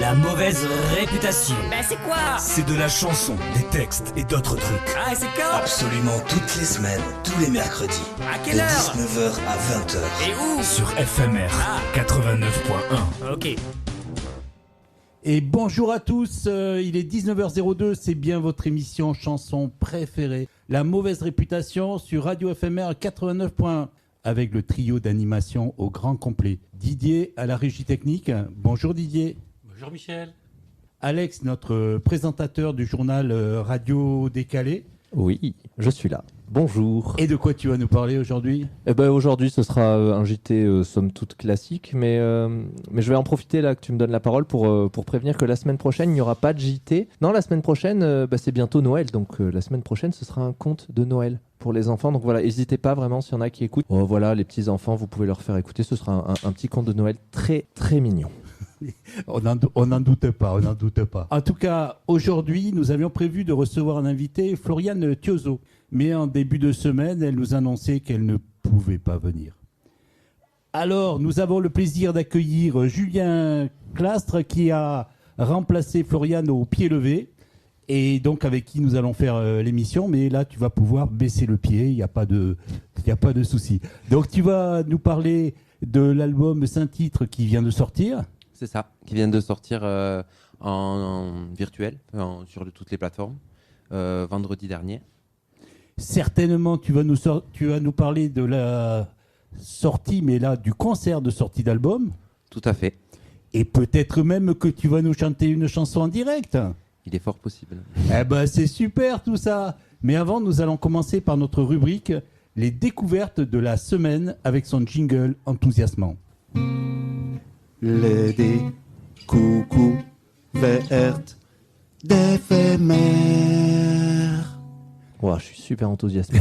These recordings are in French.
La mauvaise réputation. Bah c'est quoi? C'est de la chanson, des textes et d'autres trucs. Ah, c'est quand? Absolument toutes les semaines, tous les mercredis. À quelle de heure? 19h à 20h. Et où? Sur FMR 89.1. Ok. Et bonjour à tous, il est 19h02, c'est bien votre émission chanson préférée. La mauvaise réputation sur Radio FMR 89.1 avec le trio d'animation au grand complet. Didier à la régie technique. Bonjour Didier. Bonjour Michel. Alex, notre présentateur du journal Radio Décalé. Oui, je suis là. Bonjour. Et de quoi tu vas nous parler aujourd'hui ? Aujourd'hui, ce sera un JT somme toute classique, mais je vais en profiter là que tu me donnes la parole pour prévenir que la semaine prochaine, il n'y aura pas de JT. Non, la semaine prochaine, c'est bientôt Noël, donc la semaine prochaine, ce sera un conte de Noël pour les enfants. Donc voilà, n'hésitez pas vraiment s'il y en a qui écoutent. Oh, voilà, les petits enfants, vous pouvez leur faire écouter. Ce sera un petit conte de Noël très très mignon. On n'en doute pas, on n'en doute pas. En tout cas, aujourd'hui, nous avions prévu de recevoir un invité, Floriane Thiozo. Mais en début de semaine, elle nous annonçait qu'elle ne pouvait pas venir. Alors, nous avons le plaisir d'accueillir Julien Clastre qui a remplacé Floriane au pied levé et donc avec qui nous allons faire l'émission. Mais là, tu vas pouvoir baisser le pied, il n'y a pas de souci. Donc, tu vas nous parler de l'album Saint-Titre qui vient de sortir. C'est ça, qui vient de sortir en virtuel, sur toutes les plateformes, vendredi dernier. Certainement, tu vas nous parler de la sortie, mais là, du concert de sortie d'album. Tout à fait. Et peut-être même que tu vas nous chanter une chanson en direct. Il est fort possible. Eh ben, c'est super tout ça. Mais avant, nous allons commencer par notre rubrique Les découvertes de la semaine avec son jingle enthousiasmant. Les découvertes d'éphémère. Wow, je suis super enthousiasmé.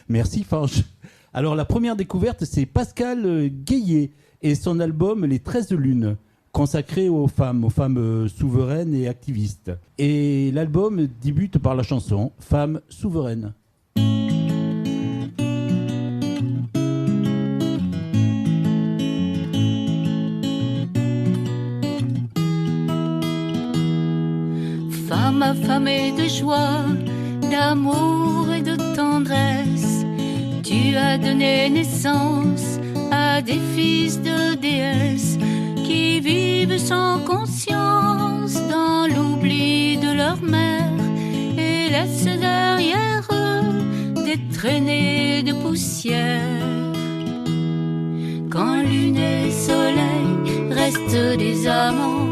Merci Fange. Alors la première découverte, c'est Pascal Guéhier et son album Les 13 lunes, consacré aux femmes souveraines et activistes. Et l'album débute par la chanson Femmes souveraines. Femme affamée de joie, d'amour et de tendresse, tu as donné naissance à des fils de déesses qui vivent sans conscience dans l'oubli de leur mère et laissent derrière eux des traînées de poussière. Quand lune et soleil restent des amants,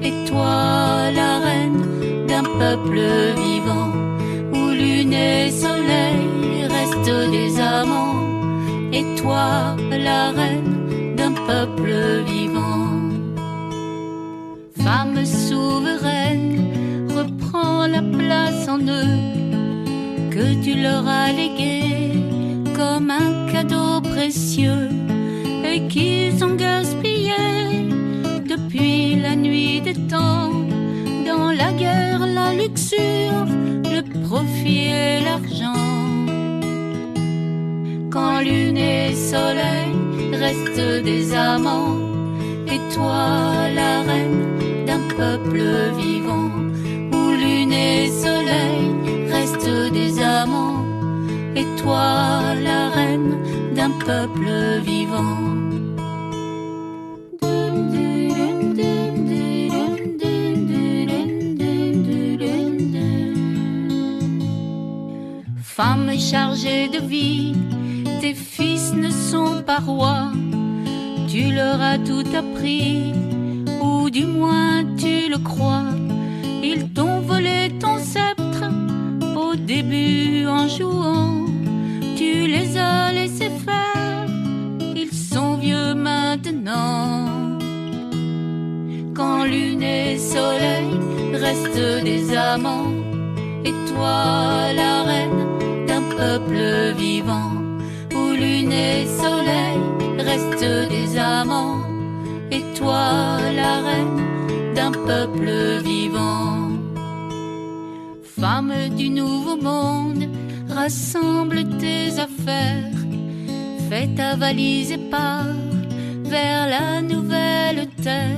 et toi la reine d'un peuple vivant, où lune et soleil restent des amants, et toi la reine d'un peuple vivant. Femme souveraine, reprends la place en eux que tu leur as léguée comme un cadeau précieux et qu'ils ont gaspillé depuis la nuit des temps, dans la guerre, la luxure, le profit et l'argent. Quand lune et soleil restent des amants, et toi la reine d'un peuple vivant, où lune et soleil restent des amants, et toi la reine d'un peuple vivant. Femme chargée de vie, tes fils ne sont pas rois, tu leur as tout appris, ou du moins tu le crois. Ils t'ont volé ton sceptre au début en jouant, tu les as laissés faire, ils sont vieux maintenant. Quand lune et soleil restent des amants, et toi la reine d'un peuple vivant, où lune et soleil restent des amants, et toi la reine d'un peuple vivant. Femme du nouveau monde, rassemble tes affaires, fais ta valise et pars vers la nouvelle terre,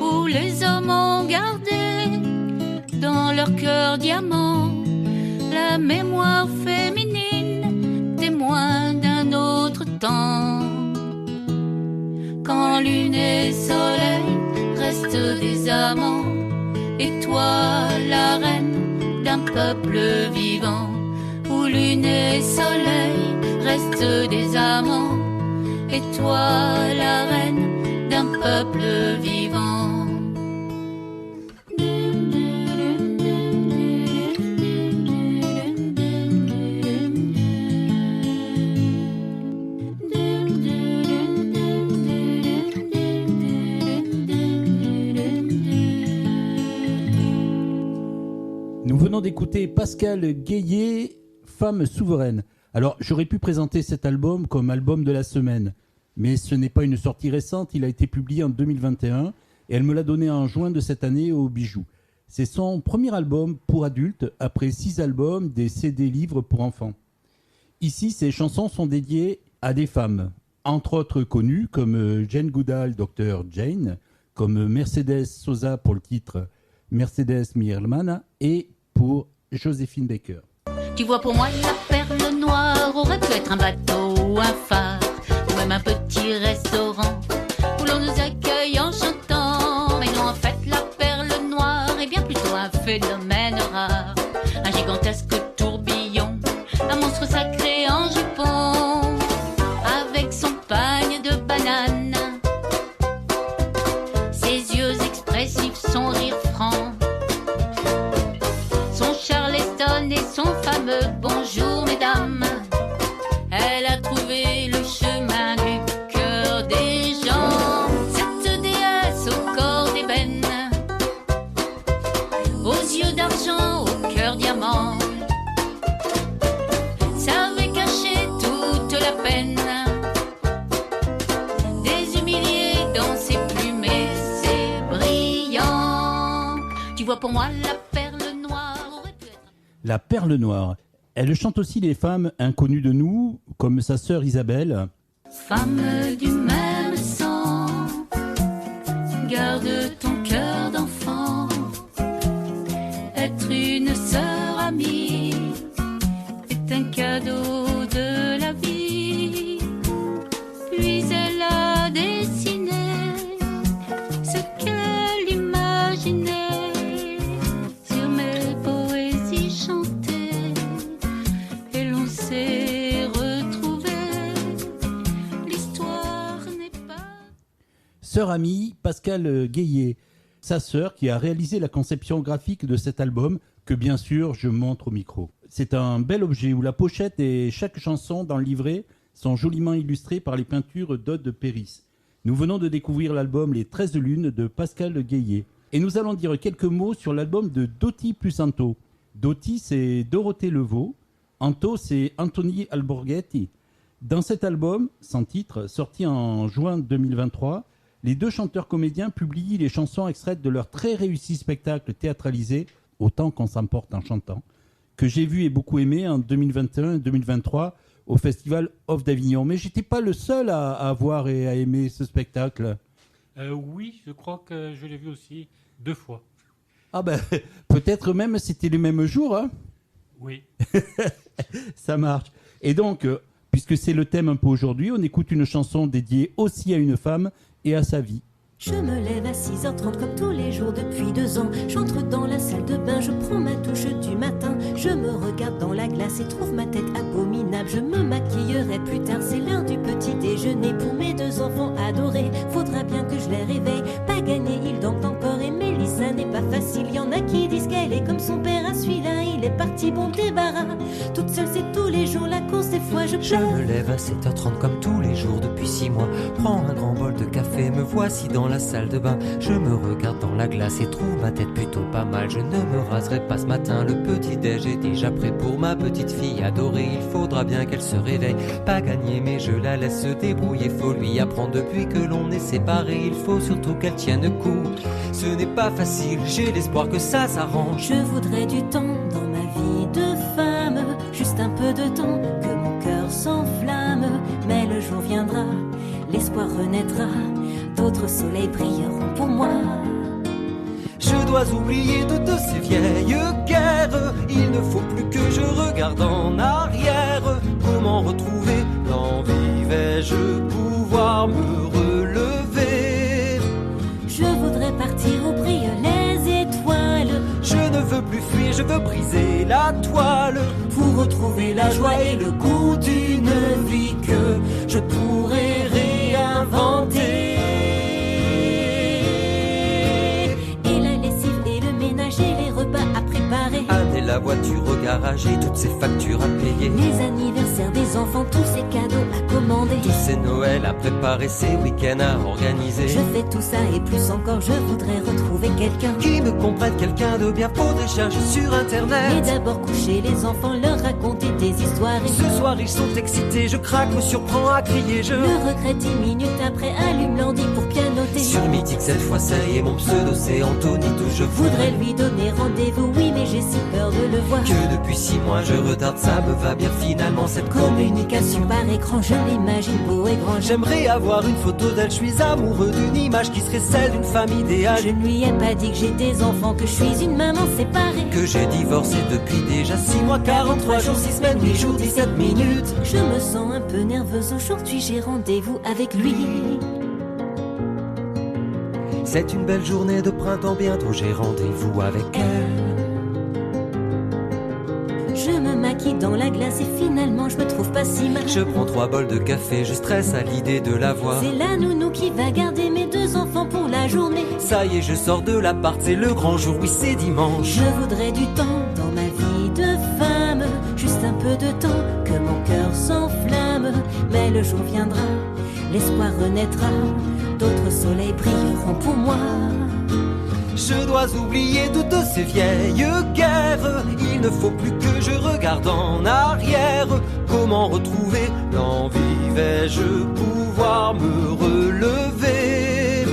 où où les hommes ont gardé dans leur cœur diamant la mémoire féminine, témoin d'un autre temps. Quand lune et soleil restent des amants, et toi la reine d'un peuple vivant. Où lune et soleil restent des amants, et toi la reine d'un peuple vivant. Nous venons d'écouter Pascal Guéhier, Femme souveraine. Alors, j'aurais pu présenter cet album comme album de la semaine, mais ce n'est pas une sortie récente, il a été publié en 2021 et elle me l'a donné en juin de cette année au Bijou. C'est son premier album pour adultes, après 6 albums des CD-livres pour enfants. Ici, ces chansons sont dédiées à des femmes, entre autres connues comme Jane Goodall, Dr. Jane, comme Mercedes Sosa pour le titre Mercedes mi hermana et pour Joséphine Baker. Tu vois, pour moi, la perle noire aurait pu être un bateau ou un phare, ou même un petit restaurant où l'on nous accueille en chantant. Mais non, en fait, la perle noire est bien plutôt un phénomène rare, un gigantesque tourbillon, un monstre sacré en jupon, avec son pagne de banane, ses yeux expressifs, son rire franc, son Charleston et son fameux bonjour mesdames. Elle a trouvé le chemin du cœur des gens. Cette déesse au corps d'ébène, aux yeux d'argent, au cœur diamant, savait cacher toute la peine des humiliés dans ses plumes et ses brillants. Tu vois, pour moi, la perle noire aurait pu être... La perle noire. Elle chante aussi les femmes inconnues de nous, comme sa sœur Isabelle. Femme du même sang, garde ton cœur d'enfant. Être une sœur amie est un cadeau de la vie. Puis elle a dessiné ce qu'elle imaginait sur mes poésies chantées, et l'on s'est retrouvés. L'histoire n'est pas... Sœur amie, Pascal Guéhier. Sa sœur qui a réalisé la conception graphique de cet album, que bien sûr je montre au micro. C'est un bel objet où la pochette et chaque chanson dans le livret sont joliment illustrées par les peintures d'Aude Péris. Nous venons de découvrir l'album Les 13 lunes de Pascal Guéhier. Et nous allons dire quelques mots sur l'album de Doty plus Anto. Doty, c'est Dorothée Levaux. Anto, c'est Anthony Alborghetti. Dans cet album, sans titre, sorti en juin 2023, les deux chanteurs-comédiens publient les chansons extraites de leur très réussi spectacle théâtralisé, Autant qu'on s'emporte en chantant, que j'ai vu et beaucoup aimé en 2021 et 2023 au Festival Off d'Avignon. Mais j'étais pas le seul à voir et à aimer ce spectacle. Oui, je crois que je l'ai vu aussi 2 fois. Ah ben, peut-être même c'était les mêmes jours, hein. Oui. Ça marche. Et donc, puisque c'est le thème un peu aujourd'hui, on écoute une chanson dédiée aussi à une femme et à sa vie. Je me lève à 6h30 comme tous les jours depuis 2 ans. J'entre dans la salle de bain, je prends ma douche du matin. Je me regarde dans la glace et trouve ma tête abominable. Je me maquillerai plus tard, c'est l'heure du petit déjeuner. Pour mes 2 enfants adorés, faudra bien que je les réveille. Pas gagné, ils dorment encore et Mélissa n'est pas facile. Y en a qui disent qu'elle est comme son père à celui-là. Il est parti, bon débarras. Toute seule c'est tous les jours la course, des fois je Je pleure. me lève à 7h30 comme tous les jours depuis 6 mois. Prends un grand bol de café, me voici dans la salle de bain. Je me regarde dans la glace et trouve ma tête plutôt pas mal. Je ne me raserai pas ce matin, le petit déj est déjà prêt pour ma petite fille adorée. Il faudra bien qu'elle se réveille, pas gagné mais je la laisse se débrouiller. Faut lui apprendre depuis que l'on est séparés. Il faut surtout qu'elle tienne coup. Ce n'est pas facile, j'ai l'espoir que ça s'arrange. Je voudrais du temps dans ma vie de femme, juste un peu de temps, que mon cœur s'enflamme. Mais le jour viendra, l'espoir renaîtra, d'autres soleils brilleront pour moi. dois oublier toutes ces vieilles guerres. Il ne faut plus que je regarde en arrière. Comment retrouver l'envie? Vais-je pouvoir me relever? Je voudrais partir où brillent les étoiles. Je ne veux plus fuir, je veux briser la toile Pour retrouver la joie et le goût d'une vie que je pourrais réinventer. Et la lessive et le ménage et les repas à préparer. Amener la voiture au garage et toutes ces factures à payer. Les anniversaires des enfants, tous ces cadeaux à commander. Tous ces Noëls à préparer, ces week-ends à organiser. Je fais tout ça et plus encore, je voudrais retrouver quelqu'un qui me comprenne, quelqu'un de bien. Faudrait chercher sur internet. Mais d'abord coucher les enfants, leur raconter des histoires. Ce soir ils sont excités, je craque, me surprends à crier. Je le regrette 10 minutes après, allume l'ordi pour pianoter. Sur Mythique cette fois ça y est, mon pseudo c'est Anthony. Tout je voudrais lui donner rendez-vous, oui mais j'ai si peur de le voir. Que depuis 6 mois je retarde, ça me va bien finalement cette communication par écran, je l'imagine beau et grand. J'aimerais avoir une photo d'elle, je suis amoureux d'une image qui serait celle d'une femme idéale. Je ne lui ai pas dit que j'ai des enfants, que je suis une maman séparée, que j'ai divorcé depuis déjà 6 mois, 43 jours, 6 semaines, 8 jours, 17 minutes. Je me sens un peu nerveuse aujourd'hui, j'ai rendez-vous avec lui. C'est une belle journée de printemps, bientôt j'ai rendez-vous avec elle. Je me maquille dans la glace et finalement je me trouve pas si mal. Je prends 3 bols de café, je stresse à l'idée de la voir. C'est la nounou qui va garder mes 2 enfants pour la journée. Ça y est, je sors de l'appart, c'est le grand jour, oui c'est dimanche. Je voudrais du temps dans ma vie de femme, juste un peu de temps, que mon cœur s'enflamme. Mais le jour viendra, l'espoir renaîtra, d'autres soleils brilleront pour moi. Je dois oublier toutes ces vieilles guerres. Il ne faut plus que je regarde en arrière. Comment retrouver l'envie? Vais-je pouvoir me relever?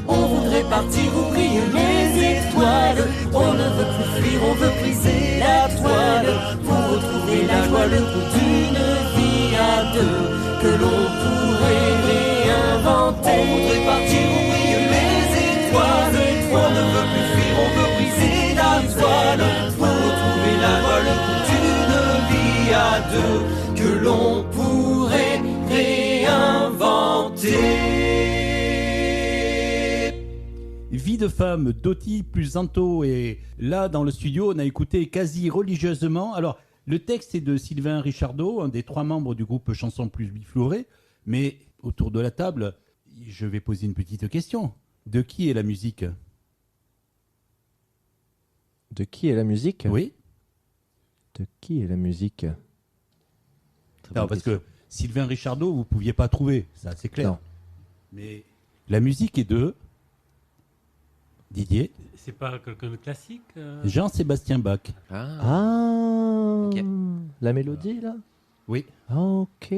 On voudrait partir où brillent les étoiles. On ne veut plus fuir, on veut briser la toile. Pour retrouver la joie, le goût d'une vie à deux que l'on pourrait réinventer. On voudrait partir où brillent les étoiles. On ne veut plus fuir, on veut briser la toile. Pour retrouver la joie, le goût d'une vie à deux que l'on pourrait réinventer. Vie de femme, Doty plus Anto. Et là, dans le studio, on a écouté quasi religieusement. Alors, le texte est de Sylvain Richardot, un des 3 membres du groupe Chanson plus Bifloré. Mais autour de la table, je vais poser une petite question. De qui est la musique ? De qui est la musique ? Oui. De qui est la musique ? Non, parce que Sylvain Richardot, vous ne pouviez pas trouver, ça c'est clair. Non. Mais la musique est de Didier. C'est pas quelqu'un de classique Jean-Sébastien Bach. Ah, okay. La mélodie là ? Oui. Ok,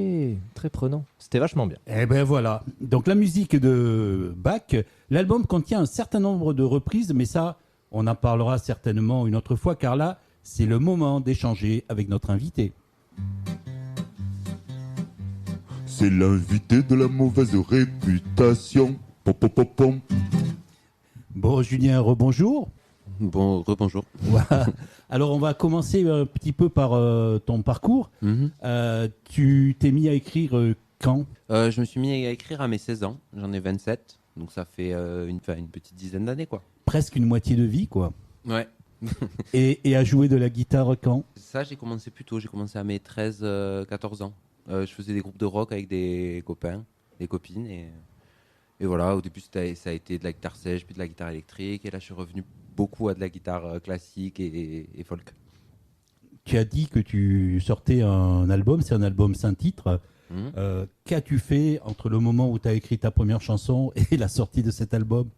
très prenant. C'était vachement bien. Eh ben voilà. Donc la musique de Bach, l'album contient un certain nombre de reprises, mais ça, on en parlera certainement une autre fois, car là, c'est le moment d'échanger avec notre invité. C'est l'invité de la mauvaise réputation. Pom, pom, pom, pom. Bon, Julien, rebonjour. Bon, rebonjour. Voilà. Alors, on va commencer un petit peu par ton parcours. Tu t'es mis à écrire quand ? Je me suis mis à écrire à mes 16 ans. J'en ai 27. Donc, ça fait une petite dizaine d'années, quoi. Presque une moitié de vie, quoi. Ouais. et à jouer de la guitare quand ? Ça, j'ai commencé plus tôt. J'ai commencé à mes 13-14 ans. Je faisais des groupes de rock avec des copains, des copines. Et voilà, au début, ça a été de la guitare sèche, puis de la guitare électrique. Et là, je suis revenu beaucoup à de la guitare classique et folk. Tu as dit que tu sortais un album, c'est un album sans titre. Qu'as-tu fait entre le moment où tu as écrit ta première chanson et la sortie de cet album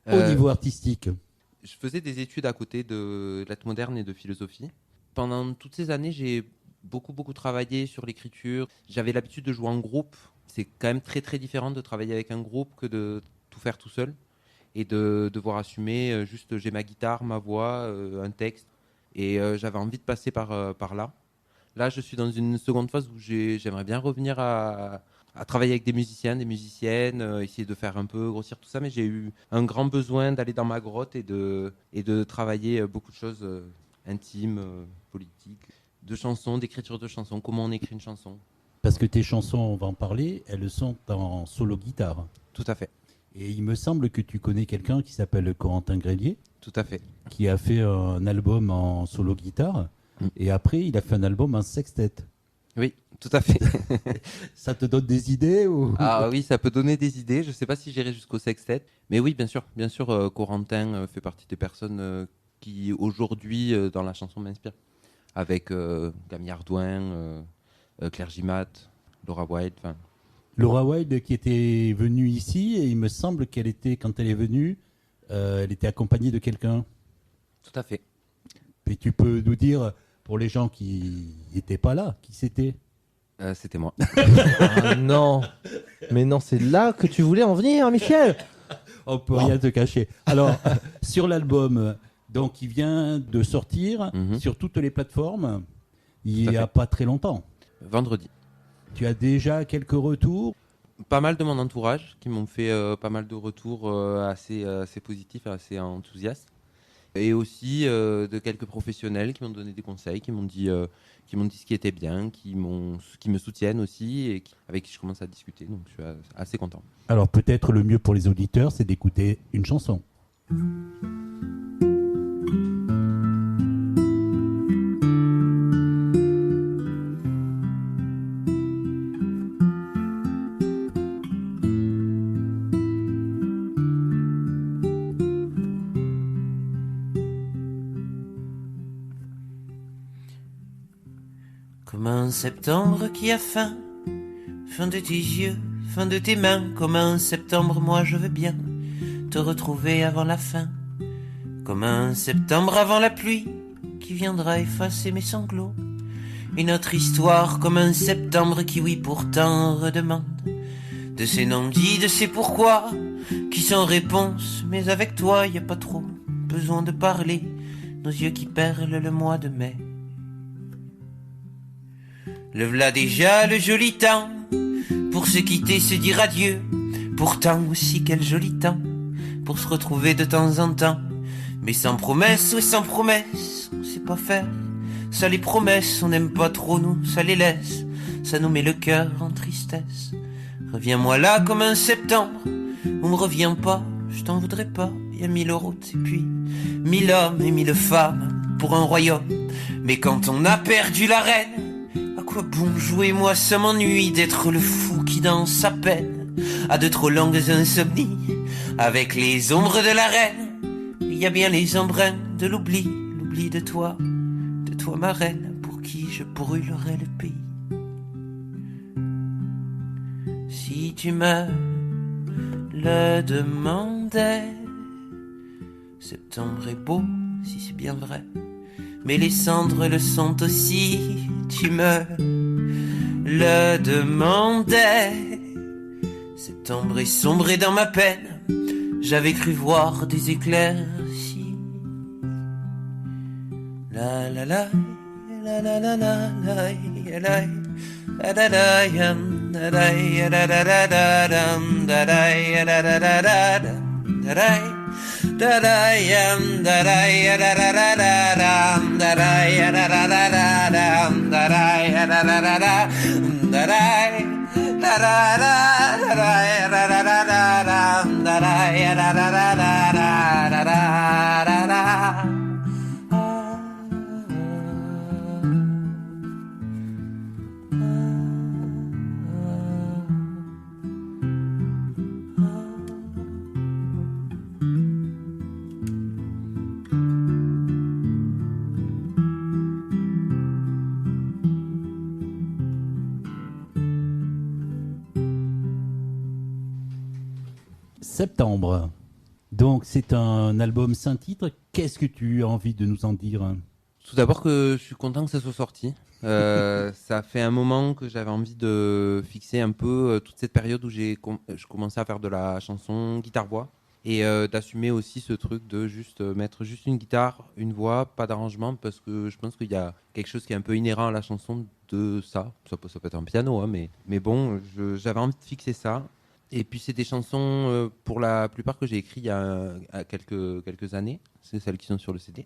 au niveau artistique ? Je faisais des études à côté de lettres modernes et de philosophie. Pendant toutes ces années, j'ai beaucoup travaillé sur l'écriture. J'avais l'habitude de jouer en groupe. C'est quand même très très différent de travailler avec un groupe que de tout faire tout seul et de devoir assumer juste j'ai ma guitare, ma voix, un texte. Et j'avais envie de passer par là. Là, je suis dans une seconde phase où j'aimerais bien revenir à à travailler avec des musiciens, des musiciennes, essayer de faire un peu grossir tout ça, mais j'ai eu un grand besoin d'aller dans ma grotte et de travailler beaucoup de choses intimes, politiques, de chansons, d'écriture de chansons, comment on écrit une chanson. Parce que tes chansons, on va en parler, elles sont en solo guitare. Tout à fait. Et il me semble que tu connais quelqu'un qui s'appelle Corentin Grélier. Tout à fait. Qui a fait un album en solo guitare. Et après, il a fait un album en sextet. Oui, tout à fait. Ça te donne des idées ou... Ah oui, ça peut donner des idées. Je ne sais pas si j'irai jusqu'au sextet. Mais oui, bien sûr. Bien sûr, Corentin fait partie des personnes qui, aujourd'hui, dans la chanson m'inspirent. Avec Camille Ardouin, Claire Gimat, Laura Wilde. Laura Wilde qui était venue ici, et il me semble qu'elle était, quand elle est venue, elle était accompagnée de quelqu'un. Tout à fait. Et tu peux nous dire, pour les gens qui n'étaient pas là, qui c'était? C'était moi. Ah non. Mais non, c'est là que tu voulais en venir, Michel. On peut rien te cacher. Alors, sur l'album, donc, il vient de sortir sur toutes les plateformes, il n'y a pas très longtemps. Vendredi. Tu as déjà quelques retours? Pas mal de mon entourage qui m'ont fait pas mal de retours assez positifs et assez enthousiastes. Et aussi de quelques professionnels qui m'ont donné des conseils, qui m'ont dit ce qui était bien, qui me soutiennent aussi et avec qui je commence à discuter. Donc je suis assez content. Alors peut-être le mieux pour les auditeurs, c'est d'écouter une chanson. Comme un septembre qui a faim, fin de tes yeux, fin de tes mains. Comme un septembre, moi je veux bien te retrouver avant la fin. Comme un septembre avant la pluie qui viendra effacer mes sanglots. Et notre histoire comme un septembre qui oui pourtant redemande de ses non-dits, de ses pourquoi, qui sans réponse. Mais avec toi y a pas trop besoin de parler, nos yeux qui perlent le mois de mai. Le v'là déjà le joli temps pour se quitter, se dire adieu. Pourtant aussi quel joli temps pour se retrouver de temps en temps. Mais sans promesse, oui sans promesse, on sait pas faire. Ça les promesses, on n'aime pas trop nous, ça les laisse. Ça nous met le cœur en tristesse. Reviens-moi là comme un septembre, on me revient pas, je t'en voudrais pas. Y a 1000 routes et puis 1000 hommes et 1000 femmes pour un royaume. Mais quand on a perdu la reine, à quoi bon jouer, moi ça m'ennuie d'être le fou qui dans sa peine a de trop longues insomnies. Avec les ombres de la reine, il y a bien les embruns de l'oubli. L'oubli de toi ma reine, pour qui je brûlerais le pays. Si tu me le demandais, septembre est beau, si c'est bien vrai, mais les cendres le sont aussi. Tu me le demandais, septembre est sombre et dans ma peine, j'avais cru voir des éclairs si. La la la la la la la la la la la la yam da da ya da da da da dam da da ya da da da da dam da da da yam da da ya da da da da dam da da ya da da da da dam da da ya da da da da da da da da da ya da da da da dam da da ya da da da da da da da. Septembre. Donc c'est un album sans titre. Qu'est-ce que tu as envie de nous en dire? Tout d'abord que je suis content que ça soit sorti. Ça fait un moment que j'avais envie de fixer un peu toute cette période où je commençais à faire de la chanson guitare-voix. Et d'assumer aussi ce truc de juste mettre juste une guitare, une voix, pas d'arrangement, parce que je pense qu'il y a quelque chose qui est un peu inhérent à la chanson de ça. Ça peut être un piano, hein, mais bon, j'avais envie de fixer ça. Et puis c'est des chansons, pour la plupart, que j'ai écrites il y a quelques années. C'est celles qui sont sur le CD,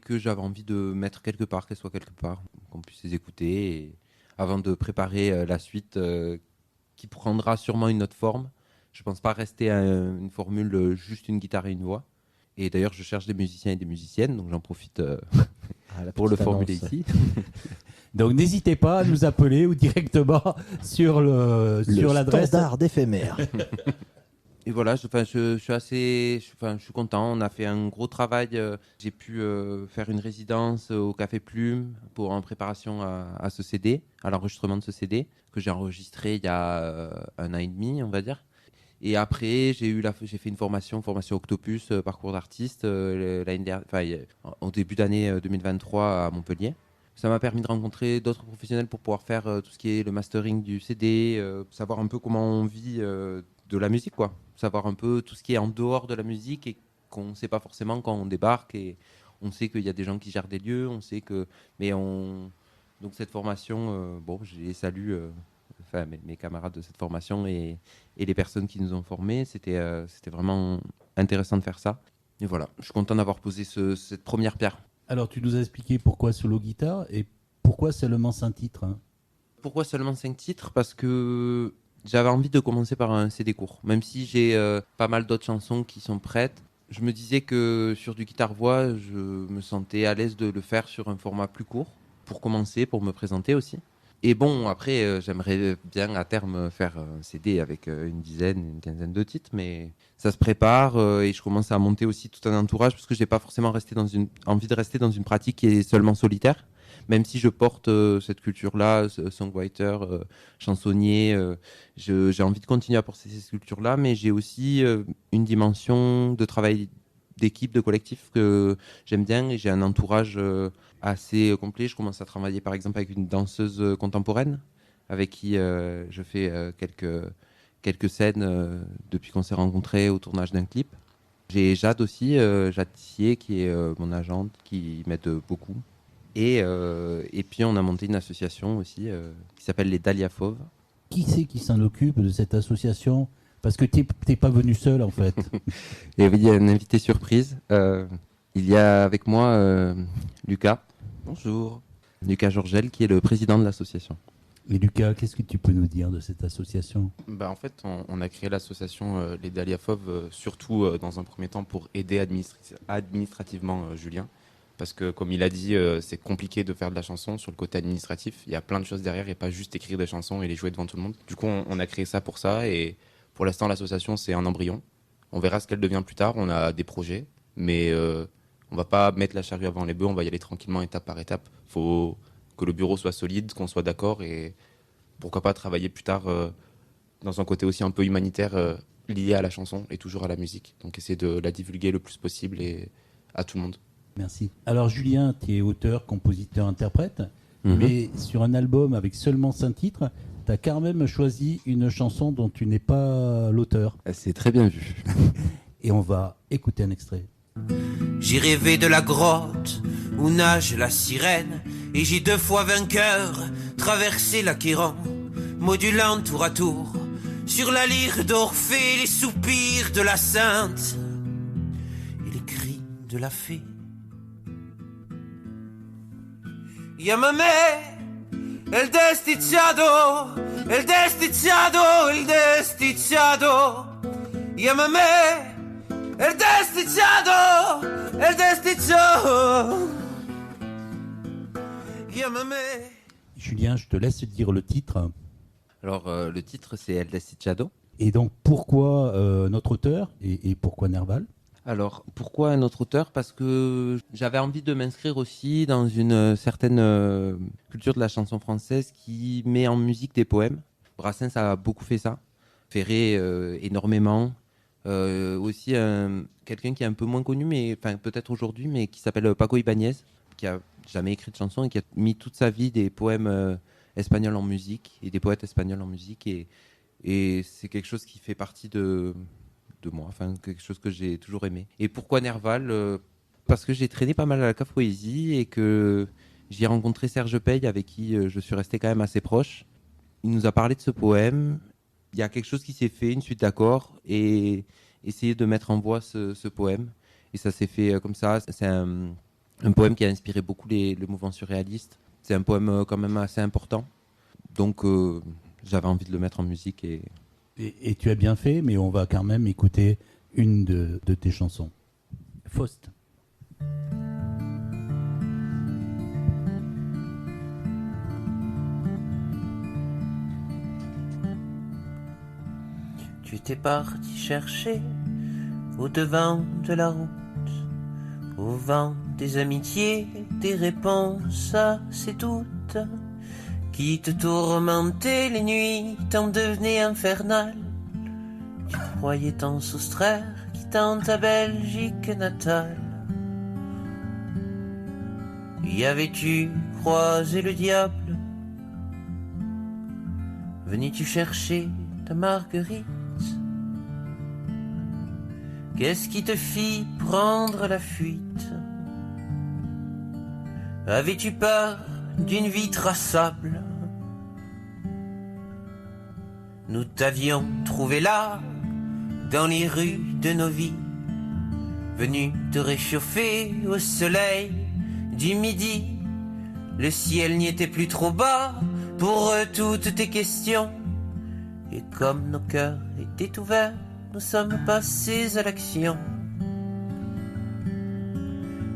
que j'avais envie de mettre quelque part, qu'elles soient quelque part, qu'on puisse les écouter, et avant de préparer la suite, qui prendra sûrement une autre forme. Je pense pas rester à une formule juste une guitare et une voix. Et d'ailleurs, je cherche des musiciens et des musiciennes, donc j'en profite pour le formuler ici. Donc n'hésitez pas à nous appeler ou directement sur l'adresse standard d'éphémère. Et voilà, je suis content. On a fait un gros travail. J'ai pu faire une résidence au Café Plume en préparation à ce CD, à l'enregistrement de ce CD, que j'ai enregistré il y a 1 an et demi, on va dire. Et après, j'ai fait une formation Octopus, parcours d'artiste, au début d'année 2023 à Montpellier. Ça m'a permis de rencontrer d'autres professionnels pour pouvoir faire tout ce qui est le mastering du CD, savoir un peu comment on vit de la musique, quoi. Savoir un peu tout ce qui est en dehors de la musique et qu'on ne sait pas forcément quand on débarque. Et on sait qu'il y a des gens qui gèrent des lieux, on sait que... Donc cette formation, je les salue... mes camarades de cette formation et les personnes qui nous ont formés, c'était vraiment intéressant de faire ça. Et voilà, je suis content d'avoir posé cette première pierre. Alors, tu nous as expliqué pourquoi solo guitare et pourquoi seulement 5 titres, hein. Pourquoi seulement 5 titres ? Parce que j'avais envie de commencer par un CD court. Même si j'ai pas mal d'autres chansons qui sont prêtes, je me disais que sur du guitare-voix, je me sentais à l'aise de le faire sur un format plus court, pour commencer, pour me présenter aussi. Et bon, après, j'aimerais bien à terme faire un CD avec une quinzaine de titres, mais ça se prépare et je commence à monter aussi tout un entourage parce que j'ai pas forcément envie de rester dans une pratique qui est seulement solitaire, même si je porte cette culture-là, songwriter, chansonnier. J'ai envie de continuer à porter ces cultures-là, mais j'ai aussi une dimension de travail d'équipe, de collectif que j'aime bien et j'ai un entourage assez complet. Je commence à travailler par exemple avec une danseuse contemporaine avec qui je fais quelques scènes depuis qu'on s'est rencontrés au tournage d'un clip. J'ai Jade aussi, Jade Tissier qui est mon agente, qui m'aide beaucoup. Et puis on a monté une association aussi qui s'appelle les Dahlia Fauves. Qui c'est qui s'en occupe de cette association ? Parce que t'es pas venu seul en fait. Et oui, il y a un invité surprise. Il y a avec moi Lucas. Bonjour. Lucas Georgel qui est le président de l'association. Et Lucas, qu'est-ce que tu peux nous dire de cette association ? En fait, on a créé l'association Les Dahlia Fauves surtout dans un premier temps pour aider administrativement Julien. Parce que comme il a dit, c'est compliqué de faire de la chanson sur le côté administratif. Il y a plein de choses derrière et pas juste écrire des chansons et les jouer devant tout le monde. Du coup, on a créé ça pour ça et pour l'instant, l'association, c'est un embryon. On verra ce qu'elle devient plus tard. On a des projets, mais on va pas mettre la charrue avant les bœufs. On va y aller tranquillement, étape par étape. Il faut que le bureau soit solide, qu'on soit d'accord et pourquoi pas travailler plus tard dans un côté aussi un peu humanitaire lié à la chanson et toujours à la musique. Donc essayer de la divulguer le plus possible et à tout le monde. Merci. Alors Julien, tu es auteur, compositeur, interprète, mais sur un album avec seulement 5 titres, tu as quand même choisi une chanson dont tu n'es pas l'auteur. C'est très bien vu. Et on va écouter un extrait. J'ai rêvé de la grotte où nage la sirène, et j'ai 2 fois vainqueur traversé l'Achéron, modulant tour à tour sur la lyre d'Orphée les soupirs de la sainte et les cris de la fée. Chiamame el desticciato, el desticciato, el desticciato. Chiamame el desticciato, el desticciato. Chiamame. Julien, je te laisse dire le titre. Alors, le titre, c'est El Desticciado. Et donc, pourquoi notre auteur et pourquoi Nerval ? Alors, pourquoi un autre auteur ? Parce que j'avais envie de m'inscrire aussi dans une certaine culture de la chanson française qui met en musique des poèmes. Brassens a beaucoup fait ça, Ferré énormément. Aussi quelqu'un qui est un peu moins connu, mais peut-être aujourd'hui, mais qui s'appelle Paco Ibáñez, qui a jamais écrit de chanson et qui a mis toute sa vie des poèmes espagnols en musique et des poètes espagnols en musique. Et c'est quelque chose qui fait partie de de moi, enfin quelque chose que j'ai toujours aimé. Et pourquoi Nerval Parce que j'ai traîné pas mal à la Cave Poésie et que j'y ai rencontré Serge Peille avec qui je suis resté quand même assez proche. Il nous a parlé de ce poème. Il y a quelque chose qui s'est fait, une suite d'accords, et essayer de mettre en voix ce poème. Et ça s'est fait comme ça. C'est un poème qui a inspiré beaucoup le mouvement surréaliste. C'est un poème quand même assez important. Donc j'avais envie de le mettre en musique. Et tu as bien fait, mais on va quand même écouter une de tes chansons. Faust. Tu t'es parti chercher au devant de la route, au vent des amitiés, des réponses à ces doutes qui te tourmentaient les nuits, t'en devenaient infernales. Tu croyais t'en soustraire, quittant ta Belgique natale. Y avais-tu croisé le diable? Venais-tu chercher ta Marguerite? Qu'est-ce qui te fit prendre la fuite? Avais-tu peur d'une vie traçable? Nous t'avions trouvé là, dans les rues de nos vies, venu te réchauffer au soleil du midi. Le ciel n'y était plus trop bas pour toutes tes questions, et comme nos cœurs étaient ouverts, nous sommes passés à l'action.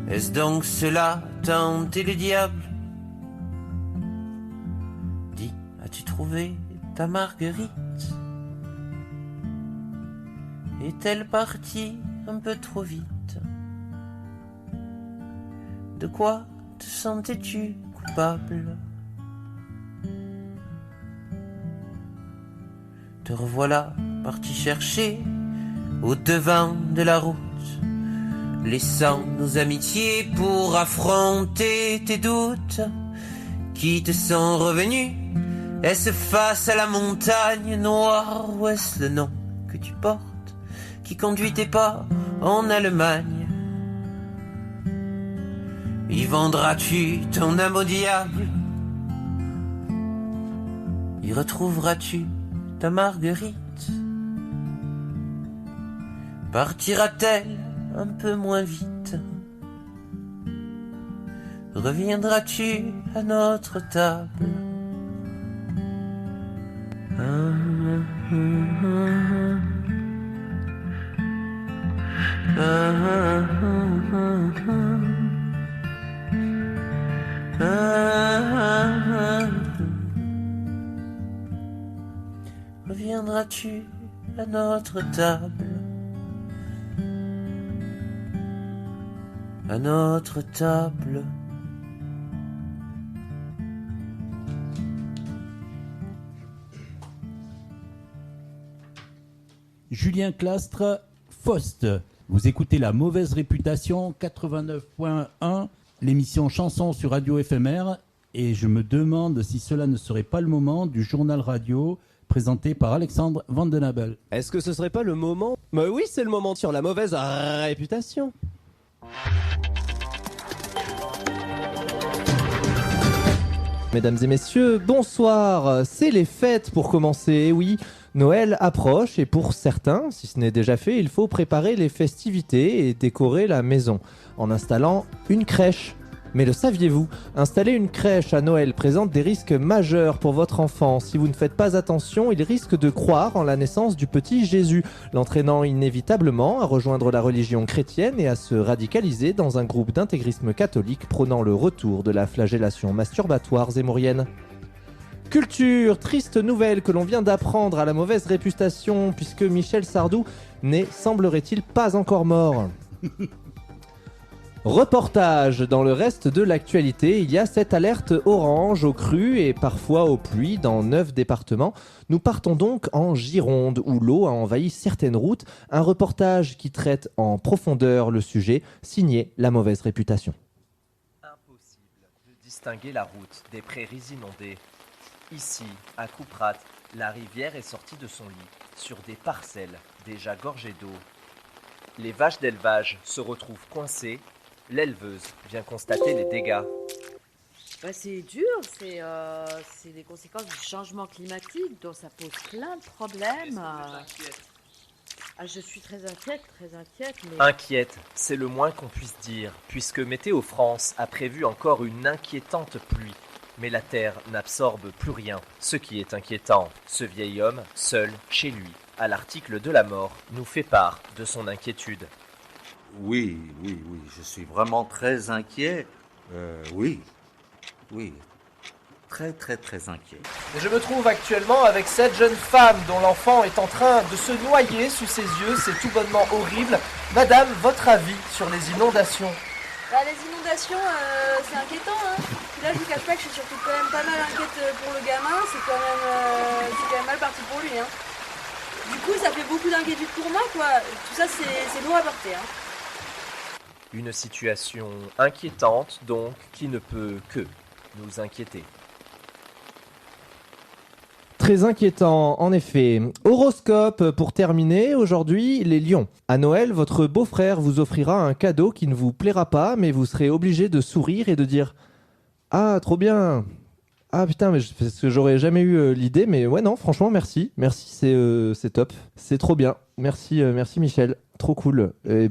Est-ce donc cela tenter le diable? Dis, as-tu trouvé ta Marguerite? Est-elle partie un peu trop vite? De quoi te sentais-tu coupable? Te revoilà parti chercher au devant de la route, laissant nos amitiés pour affronter tes doutes qui te sont revenus. Est-ce face à la montagne noire ou est-ce le nom que tu portes qui conduit tes pas en Allemagne? Y vendras-tu ton âme au diable? Y retrouveras-tu ta Marguerite? Partira-t-elle un peu moins vite? Reviendras-tu à notre table? Reviendras-tu à notre table? À notre table. Julien Clastre, Faust. Vous écoutez La Mauvaise Réputation, 89.1, l'émission Chanson sur Radio FMR. Et je me demande si cela ne serait pas le moment du journal radio présenté par Alexandre Vandenabel. Est-ce que ce serait pas le moment? Mais oui, c'est le moment sur La Mauvaise Réputation. Mesdames et messieurs, bonsoir. C'est les fêtes pour commencer, et oui. Noël approche et pour certains, si ce n'est déjà fait, il faut préparer les festivités et décorer la maison en installant une crèche. Mais le saviez-vous? Installer une crèche à Noël présente des risques majeurs pour votre enfant. Si vous ne faites pas attention, il risque de croire en la naissance du petit Jésus, l'entraînant inévitablement à rejoindre la religion chrétienne et à se radicaliser dans un groupe d'intégrisme catholique prônant le retour de la flagellation masturbatoire zémourienne. Culture, triste nouvelle que l'on vient d'apprendre à La Mauvaise Réputation, puisque Michel Sardou n'est, semblerait-il, pas encore mort. Reportage. Dans le reste de l'actualité, il y a cette alerte orange aux crues et parfois aux pluies dans 9 départements. Nous partons donc en Gironde où l'eau a envahi certaines routes. Un reportage qui traite en profondeur le sujet, signé La Mauvaise Réputation. Impossible de distinguer la route des prairies inondées. Ici, à Couperate, la rivière est sortie de son lit sur des parcelles déjà gorgée d'eau. Les vaches d'élevage se retrouvent coincées. L'éleveuse vient constater les dégâts. Bah, c'est dur, c'est les conséquences du changement climatique, donc ça pose plein de problèmes. Je suis très inquiète, mais... Inquiète, c'est le moins qu'on puisse dire, puisque Météo France a prévu encore une inquiétante pluie. Mais la Terre n'absorbe plus rien, ce qui est inquiétant. Ce vieil homme, seul, chez lui, à l'article de la mort, nous fait part de son inquiétude. Oui, je suis vraiment très inquiet. Oui, très inquiet. Je me trouve actuellement avec cette jeune femme dont l'enfant est en train de se noyer sous ses yeux, c'est tout bonnement horrible. Madame, votre avis sur les inondations? Les inondations, c'est inquiétant, hein. Puis là, je vous cache pas que je suis surtout quand même pas mal inquiète pour le gamin, c'est quand même mal parti pour lui, hein. Du coup, ça fait beaucoup d'inquiétude pour moi, quoi. Tout ça, c'est lourd à porter, hein. Une situation inquiétante, donc, qui ne peut que nous inquiéter. Très inquiétant, en effet. Horoscope, pour terminer, aujourd'hui, les lions. À Noël, votre beau-frère vous offrira un cadeau qui ne vous plaira pas, mais vous serez obligé de sourire et de dire « Ah, trop bien !» Ah putain, mais parce que j'aurais jamais eu l'idée, mais ouais, non, franchement, merci. Merci, c'est top. C'est trop bien. Merci Michel. Trop cool. Et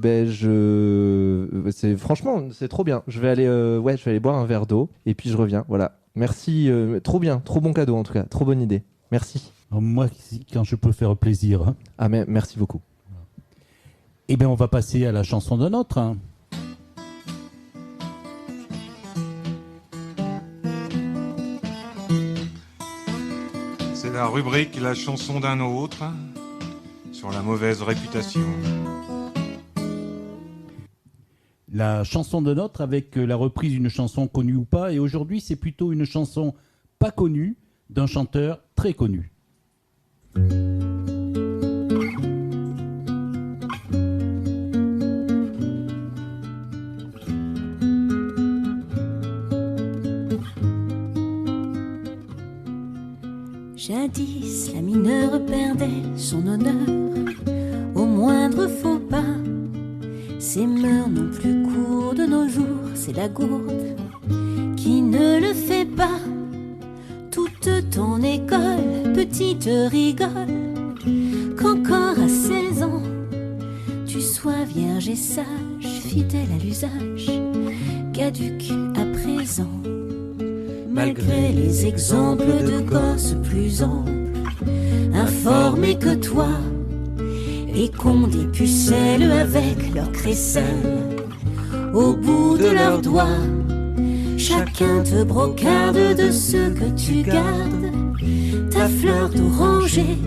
franchement, c'est trop bien. Je vais aller boire un verre d'eau et puis je reviens. Voilà. Merci. Trop bien. Trop bon cadeau en tout cas. Trop bonne idée. Merci. Moi, quand je peux faire plaisir. Hein. Ah, mais merci beaucoup. Eh bien, on va passer à la chanson de notre. Hein. C'est la rubrique La chanson d'un autre sur la mauvaise réputation. La chanson de notre avec la reprise d'une chanson connue ou pas. Et aujourd'hui, c'est plutôt une chanson pas connue d'un chanteur très connu. Jadis, la mineure perdait son honneur au moindre faux pas. Ses mœurs n'ont plus cours de nos jours, c'est la gourde qui ne le fait pas. Toute ton école, petite rigole, qu'encore à 16 ans, tu sois vierge et sage, fidèle à l'usage, caduque à présent. Malgré les exemples de gosses plus amples, informés que toi, et qu'on dépucelle avec leurs crécelles au bout de leurs doigts. Chacun te brocarde de ce que tu gardes, ta fleur d'oranger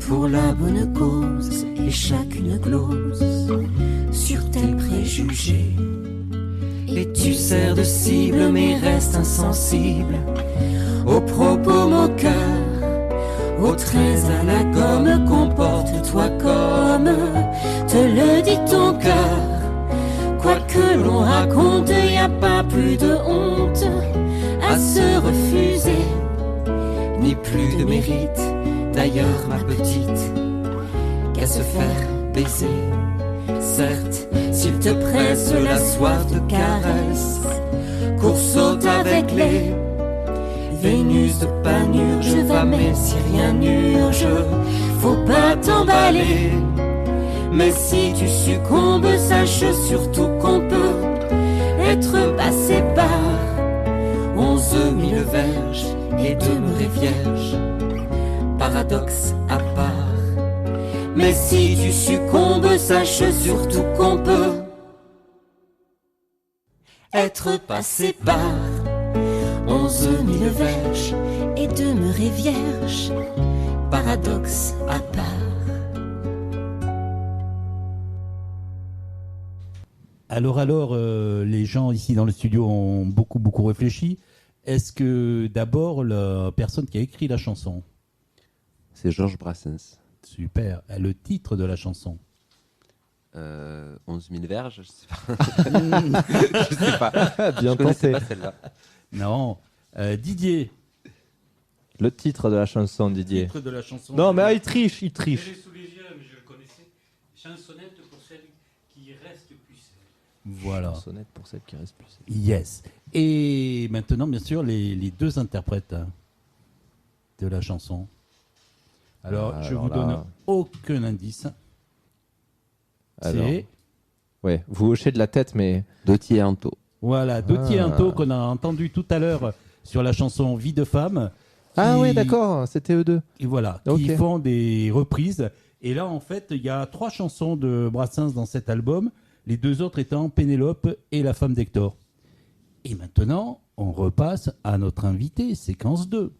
pour la bonne cause, et chacune glose sur tel préjugé. Et tu sers de cible mais reste insensible aux propos moqueurs, aux traits à la gomme. Comporte-toi comme te le dit ton cœur. Quoi que l'on raconte, y a pas plus de honte à se refuser, ni plus de mérite d'ailleurs ma petite qu'à se faire baiser. Certes, s'il te presse la soif de caresse, cours saute avec les Vénus de Panurge, va mais si rien n'urge, faut pas t'emballer. Mais si tu succombes, sache surtout qu'on peut être passé par 11 000 verges et demeurer vierge, paradoxe à part. Mais si tu succombes, sache surtout qu'on peut être passé par 11 000 verges et demeurer vierge, paradoxe à part. Alors, les gens ici dans le studio ont beaucoup réfléchi. Est-ce que d'abord la personne qui a écrit la chanson? C'est Georges Brassens. Super. Le titre de la chanson? 11 000 verges, je sais pas. Je sais pas. Bien tenté. Pas celle-là. Non. Didier. Le titre de la chanson, Didier. Le titre de la chanson. Non, mais il triche. Je l'ai sous les yeux, mais je le Voilà. Chansonnette pour celle qui reste plus. Yes. Et maintenant, bien sûr, les deux interprètes de la chanson. Alors, je vous donne aucun indice. Alors, C'est... Ouais, vous hochez de la tête, mais... Doty et Anto. Voilà, Doty et Anto qu'on a entendu tout à l'heure sur la chanson Vie de femme. Ah ouais, d'accord, c'était eux deux. Et voilà, Ok. qui font des reprises. Et là, en fait, il y a 3 chansons de Brassens dans cet album, les 2 autres étant Pénélope et La femme d'Hector. Et maintenant, on repasse à notre invité, séquence 2.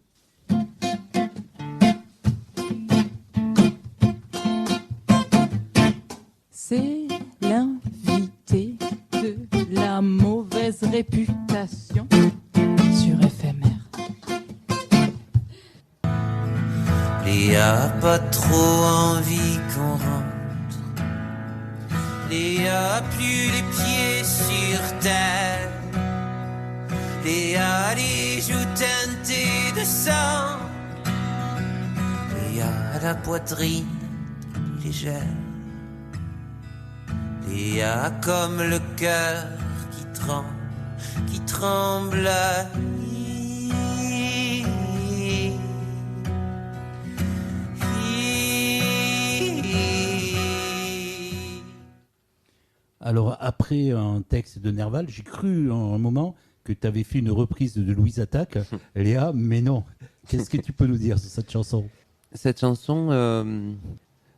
C'est l'invité de la mauvaise réputation sur FMR. Léa a pas trop envie qu'on rentre. Léa a plus les pieds sur terre. Léa a les joues teintées de sang. Léa a la poitrine légère. Léa a comme le cœur qui tremble. Alors, après un texte de Nerval, j'ai cru en un moment que tu avais fait une reprise de Louise Attaque, Léa, mais non. Qu'est-ce que tu peux nous dire sur cette chanson ? Cette chanson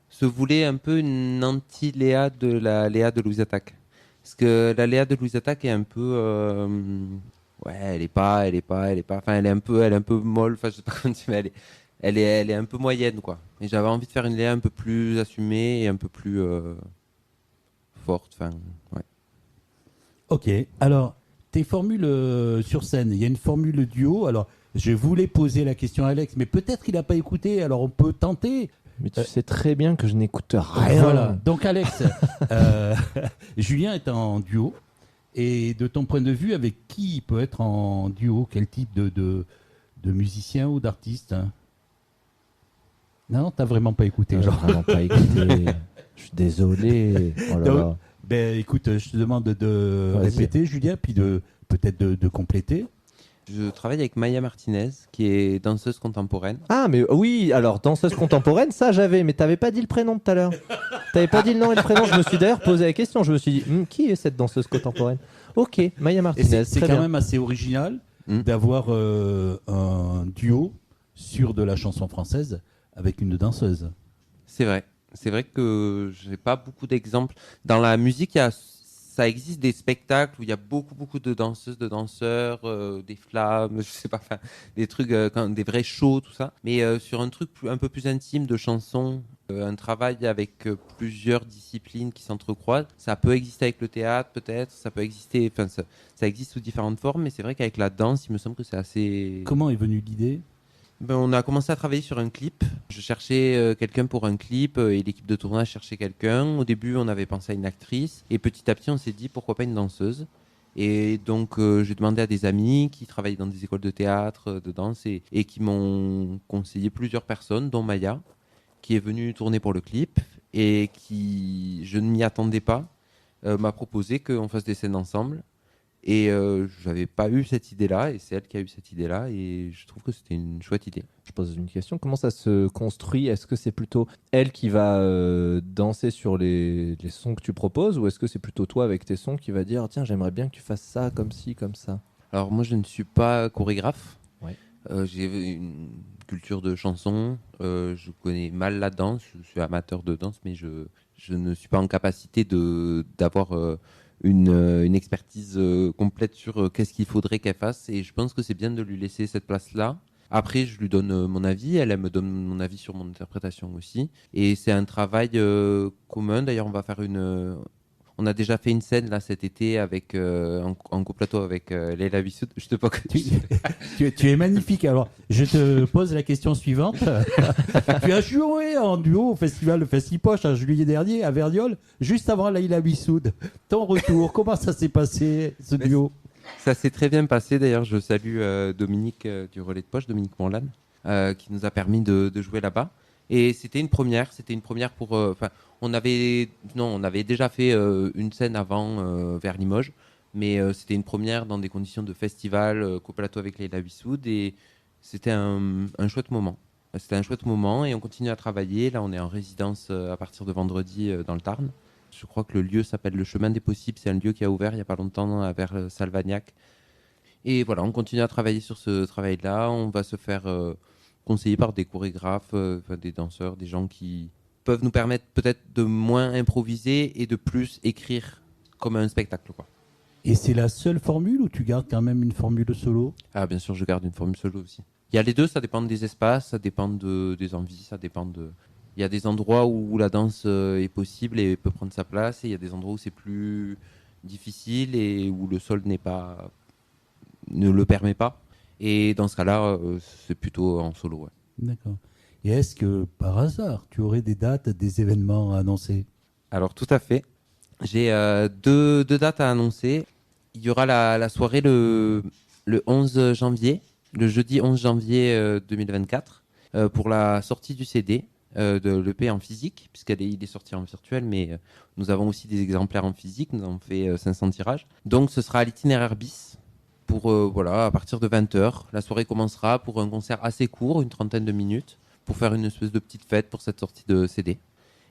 se voulait un peu une anti-Léa de la Léa de Louise Attaque. Parce que la Léa de Louise Attaque est un peu... ouais, elle est un peu molle, enfin je sais pas comment dire, mais elle est un peu moyenne, quoi. Et j'avais envie de faire une Léa un peu plus assumée et un peu plus forte, enfin, ouais. Ok, alors, tes formules sur scène, il y a une formule duo, alors je voulais poser la question à Alex, mais peut-être qu'il n'a pas écouté, alors on peut tenter. Mais tu sais très bien que je n'écoute rien. Voilà, donc Alex, Julien est en duo, et de ton point de vue, avec qui il peut être en duo ? Quel type de musicien ou d'artiste ? Non, t'as vraiment pas écouté. J'ai vraiment pas écouté. Je suis désolé. Oh là Donc, là. ben, écoute, je te demande de Vas-y. répéter, Julien, puis peut-être de compléter. Je travaille avec Maya Martinez, qui est danseuse contemporaine. Ah, mais oui, alors danseuse contemporaine, ça j'avais, mais t'avais pas dit le prénom tout à l'heure. T'avais pas dit le nom et le prénom. Je me suis d'ailleurs posé la question. Je me suis dit, qui est cette danseuse contemporaine ? Ok, Maya Et Martinez. c'est très quand bien. même assez original d'avoir un duo sur de la chanson française avec une danseuse. C'est vrai. C'est vrai que j'ai pas beaucoup d'exemples. Dans la musique, ça existe des spectacles où il y a beaucoup de danseuses, de danseurs, des flammes, je sais pas, enfin, des trucs, des vrais shows, tout ça. Mais sur un truc un peu plus intime de chansons, un travail avec plusieurs disciplines qui s'entrecroisent, ça peut exister avec le théâtre peut-être, ça peut exister, enfin ça existe sous différentes formes, mais c'est vrai qu'avec la danse, il me semble que c'est assez... Comment est venue l'idée ? Ben, on a commencé à travailler sur un clip. Je cherchais quelqu'un pour un clip et l'équipe de tournage cherchait quelqu'un. Au début, on avait pensé à une actrice et petit à petit, on s'est dit pourquoi pas une danseuse. Et donc, j'ai demandé à des amis qui travaillaient dans des écoles de théâtre, de danse et qui m'ont conseillé plusieurs personnes, dont Maya, qui est venue tourner pour le clip et qui, je ne m'y attendais pas, m'a proposé qu'on fasse des scènes ensemble. Et je n'avais pas eu cette idée-là, et c'est elle qui a eu cette idée-là, et je trouve que c'était une chouette idée. Je pose une question, comment ça se construit ? Est-ce que c'est plutôt elle qui va danser sur les sons que tu proposes, ou est-ce que c'est plutôt toi avec tes sons qui va dire tiens, j'aimerais bien que tu fasses ça, comme ci, comme ça ? Alors moi, je ne suis pas chorégraphe. Ouais. J'ai une culture de chanson, je connais mal la danse, je suis amateur de danse, mais je ne suis pas en capacité d'avoir... une expertise complète sur qu'est-ce qu'il faudrait qu'elle fasse, et je pense que c'est bien de lui laisser cette place-là. Après, je lui donne mon avis, elle me donne mon avis sur mon interprétation aussi, et c'est un travail commun. D'ailleurs, on a déjà fait une scène là cet été avec en coplateau avec Leila Bissoud. Je te pas que tu es magnifique. Alors, je te pose la question suivante. Tu as joué en duo au festival Le Festipoche en juillet dernier à Verniol, juste avant Leila Bissoud. Ton retour, comment ça s'est passé ce duo ? Ça s'est très bien passé. D'ailleurs, je salue Dominique du Relais de Poche, Dominique Monlan, qui nous a permis de jouer là-bas. Et c'était une première pour. On avait déjà fait une scène avant vers Limoges, mais c'était une première dans des conditions de festival, co-plateau avec Leila Bissoud, et c'était un chouette moment. C'était un chouette moment et on continue à travailler. Là, on est en résidence à partir de vendredi dans le Tarn. Je crois que le lieu s'appelle le Chemin des Possibles. C'est un lieu qui a ouvert il n'y a pas longtemps vers Salvagnac. Et voilà, on continue à travailler sur ce travail-là. On va se faire conseiller par des chorégraphes, des danseurs, des gens qui peuvent nous permettre peut-être de moins improviser et de plus écrire comme un spectacle, quoi. Et c'est la seule formule ou tu gardes quand même une formule solo? Ah, bien sûr, je garde une formule solo aussi. Il y a les deux, ça dépend des espaces, ça dépend des envies, ça dépend de... Il y a des endroits où la danse est possible et peut prendre sa place, et il y a des endroits où c'est plus difficile et où le sol ne le permet pas. Et dans ce cas-là, c'est plutôt en solo. Ouais. D'accord. Et est-ce que, par hasard, tu aurais des dates, des événements à annoncer? Alors, tout à fait. J'ai deux dates à annoncer. Il y aura la soirée le 11 janvier, le jeudi 11 janvier 2024, pour la sortie du CD de l'EP en physique, puisqu'il est sorti en virtuel, mais nous avons aussi des exemplaires en physique. Nous avons fait 500 tirages. Donc, ce sera à l'itinéraire bis. À partir de 20h, la soirée commencera pour un concert assez court, une 30aine de minutes, pour faire une espèce de petite fête pour cette sortie de CD.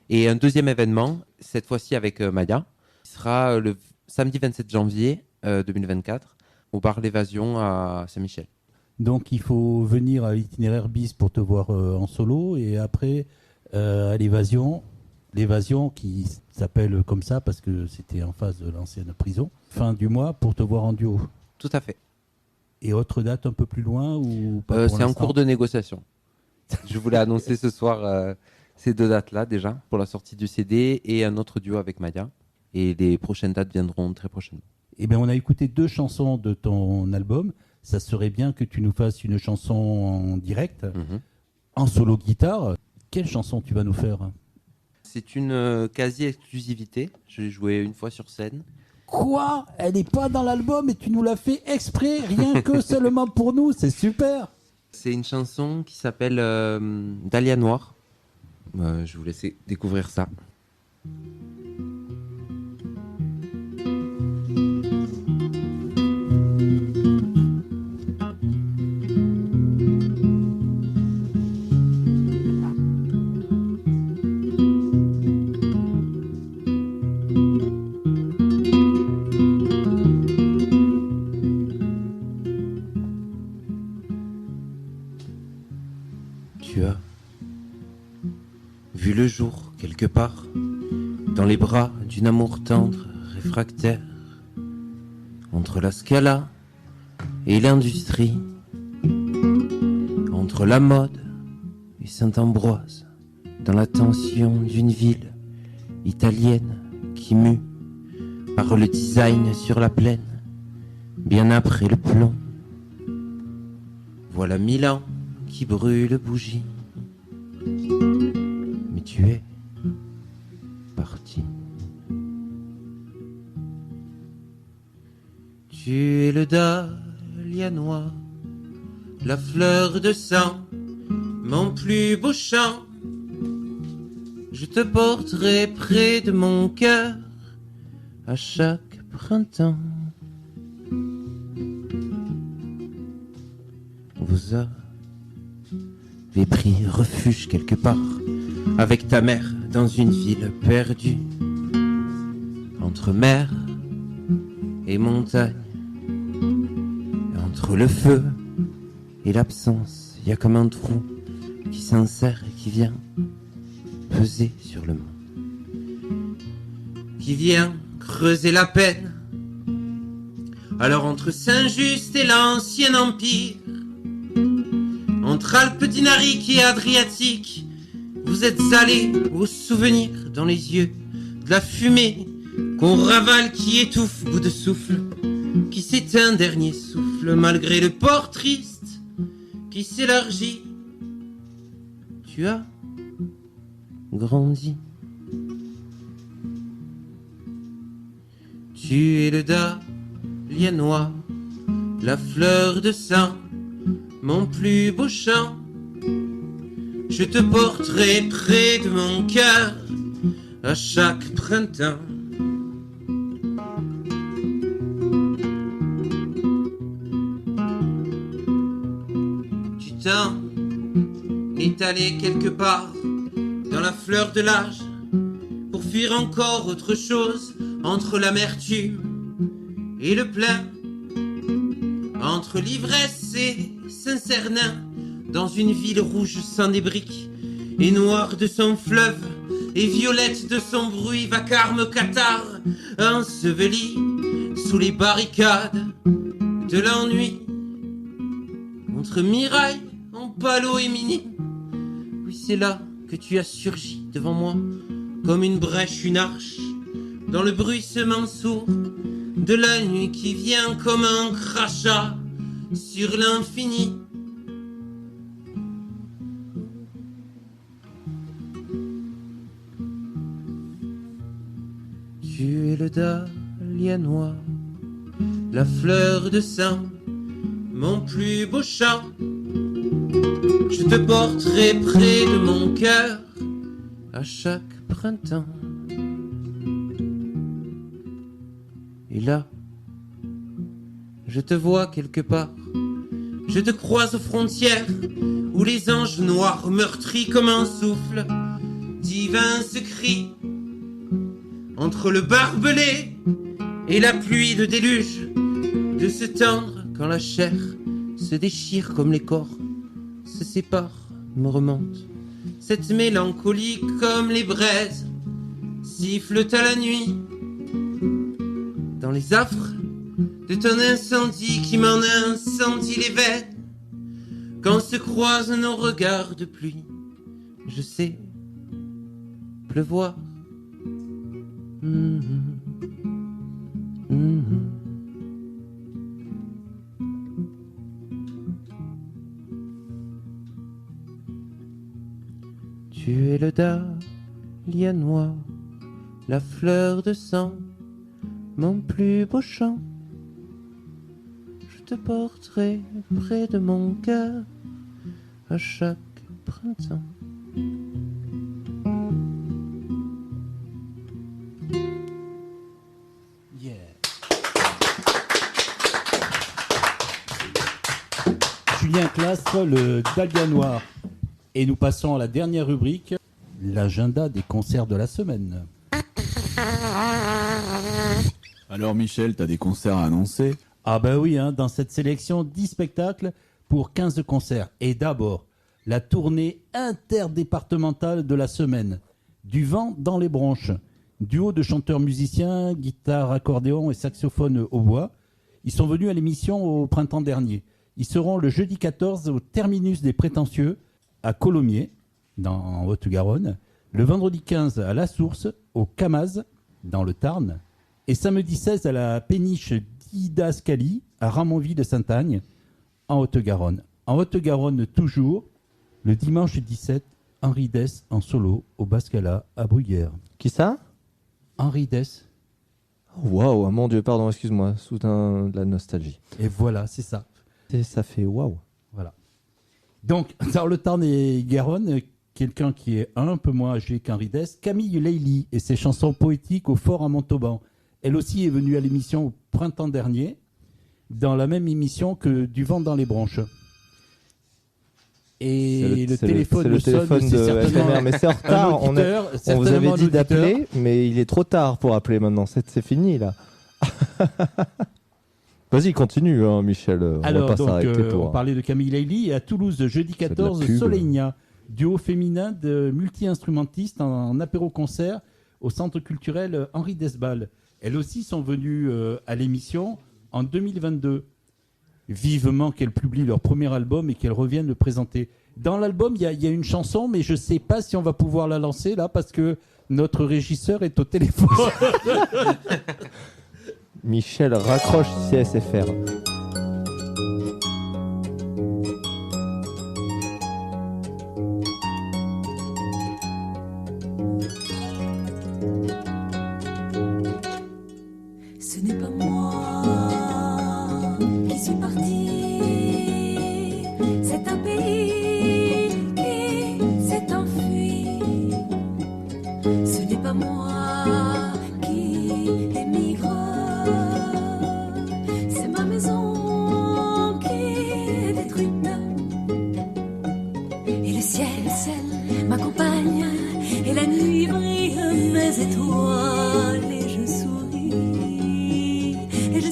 Et un deuxième événement, cette fois-ci avec Maya, qui sera le samedi 27 janvier 2024, au bar L'Évasion à Saint-Michel. Donc il faut venir à l'itinéraire bis pour te voir en solo, et après à l'Évasion qui s'appelle comme ça parce que c'était en face de l'ancienne prison, fin du mois pour te voir en duo. Tout à fait. Et autre date un peu plus loin ou pas pour c'est en l'instant? cours de négociation. Je voulais annoncer ce soir ces deux dates-là déjà, pour la sortie du CD et un autre duo avec Maya. Et les prochaines dates viendront très prochainement. Eh bien, on a écouté 2 chansons de ton album. Ça serait bien que tu nous fasses une chanson en direct, en solo guitare. Quelle chanson tu vas nous faire? C'est une quasi-exclusivité. Je l'ai jouée une fois sur scène. Quoi? Elle n'est pas dans l'album et tu nous l'as fait exprès, rien que seulement pour nous, c'est super. C'est une chanson qui s'appelle Dahlia Noire. Je vous laisse découvrir ça. Tu as vu le jour quelque part dans les bras d'une amour tendre réfractaire, entre la Scala et l'industrie, entre la mode et Saint-Ambroise, dans la tension d'une ville italienne qui mue par le design sur la plaine, bien après le plomb. Voilà Milan qui brûle bougie, mais tu es parti. Tu es le dahlia noir, la fleur de sang, mon plus beau chant. Je te porterai près de mon cœur à chaque printemps. Vous avez pris refuge quelque part avec ta mère dans une ville perdue, entre mer et montagne, entre le feu et l'absence. Il y a comme un trou qui s'insère et qui vient peser sur le monde, qui vient creuser la peine. Alors entre Saint-Just et l'Ancien Empire, entre Alpes dinariques et Adriatique, vous êtes allés au souvenir dans les yeux de la fumée qu'on ravale, qui étouffe, bout de souffle, qui s'éteint, dernier souffle, malgré le port triste qui s'élargit. Tu as grandi. Tu es le dahlia noir, la fleur de sang, mon plus beau chant. Je te porterai près de mon cœur à chaque printemps. Du temps étalé quelque part dans la fleur de l'âge pour fuir encore autre chose entre l'amertume et le plein, entre l'ivresse et Saint-Cernin, dans une ville rouge sans des briques, et noire de son fleuve, et violette de son bruit, vacarme cathare, enseveli sous les barricades de l'ennui, entre Mirail, Ampalo et Mini. Oui, c'est là que tu as surgi devant moi, comme une brèche, une arche, dans le bruissement sourd de la nuit qui vient comme un crachat sur l'infini. Tu es le dahlia noir, la fleur de sang, mon plus beau chant. Je te porterai près de mon cœur à chaque printemps. Et là, je te vois quelque part, je te croise aux frontières où les anges noirs meurtris comme un souffle divin se crient. Entre le barbelé et la pluie de déluge, de se tendre quand la chair se déchire comme les corps, se sépare, me remonte. Cette mélancolie comme les braises siffle à la nuit, dans les affres de ton incendie qui m'en incendie les veines. Quand se croisent nos regards de pluie, je sais pleuvoir. Tu es le dahlia noir, la fleur de sang, mon plus beau chant. Je te porterai près de mon cœur à chaque printemps. Yeah. Julien Clastre, le dahlia noir. Et nous passons à la dernière rubrique, l'agenda des concerts de la semaine. Alors Michel, t'as des concerts à annoncer? Ah ben oui, hein, dans cette sélection 10 spectacles pour 15 concerts. Et d'abord, la tournée interdépartementale de la semaine. Du vent dans les branches. Duo de chanteurs musiciens, guitare, accordéon et saxophone au bois. Ils sont venus à l'émission au printemps dernier. Ils seront le jeudi 14 au Terminus des Prétentieux, à Colomiers, en Haute-Garonne, le vendredi 15 à La Source, au Camaz, dans le Tarn, et samedi 16 à la péniche d'Idascali, à Ramonville-Saint-Agne, en Haute-Garonne. En Haute-Garonne toujours, le dimanche 17, Henri Dess en solo, au Bascala, à Bruyères. Qui ça? Henri Dess. Waouh, mon Dieu, pardon, excuse-moi, soudain de la nostalgie. Et voilà, c'est ça. Et ça fait waouh. Voilà. Donc, dans le Tarn et Garonne, quelqu'un qui est un peu moins âgé qu'Henri Dess, Camille Leily et ses chansons poétiques au Fort à Montauban. Elle aussi est venue à l'émission au printemps dernier, dans la même émission que Du vent dans les branches. Et le téléphone de FMR, mais c'est en retard. On vous avait dit d'appeler, mais il est trop tard pour appeler maintenant. C'est fini là. Vas-y, continue, hein, Michel. Alors, on va pas s'arrêter on parlait de Camille Leily et à Toulouse, jeudi 14, Soleigna, duo féminin de multi-instrumentistes en apéro-concert au centre culturel Henri Desbal. Elles aussi sont venues à l'émission en 2022. Vivement qu'elles publient leur premier album et qu'elles reviennent le présenter. Dans l'album, il y a une chanson, mais je ne sais pas si on va pouvoir la lancer là parce que notre régisseur est au téléphone. Michel raccroche CSFR. Ce n'est pas moi qui suis parti, c'est un pays qui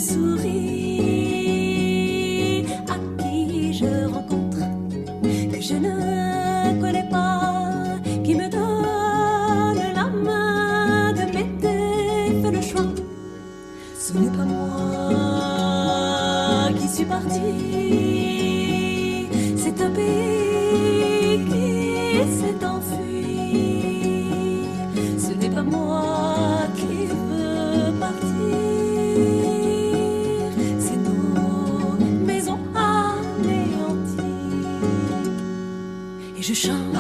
sourit, à qui je rencontre, que je ne connais pas, qui me donne la main, de m'aider, fait le choix. Ce n'est pas moi qui suis partie, c'est un pays qui s'est enfui. Ce n'est pas moi qui veux partir, c'est nos maisons anéanties. Et je chante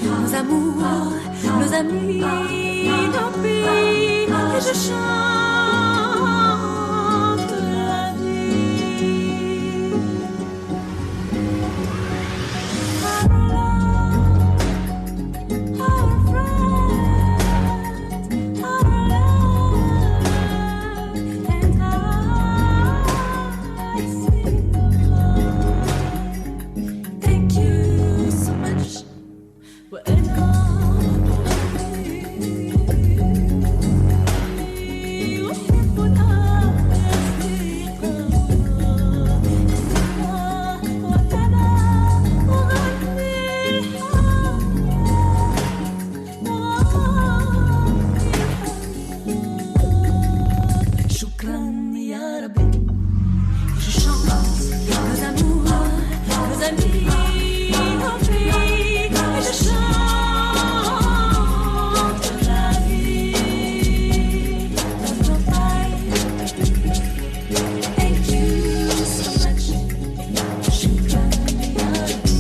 nos amours, nos amis, nos pays, et je chante la vie. Our friend, our love, and I see love. Thank you so much. Shukran ya Rabbi. Je chante nos amours, nos amis, nos pays, et je chante la vie. Thank you so much. Shukran ya Rabbi.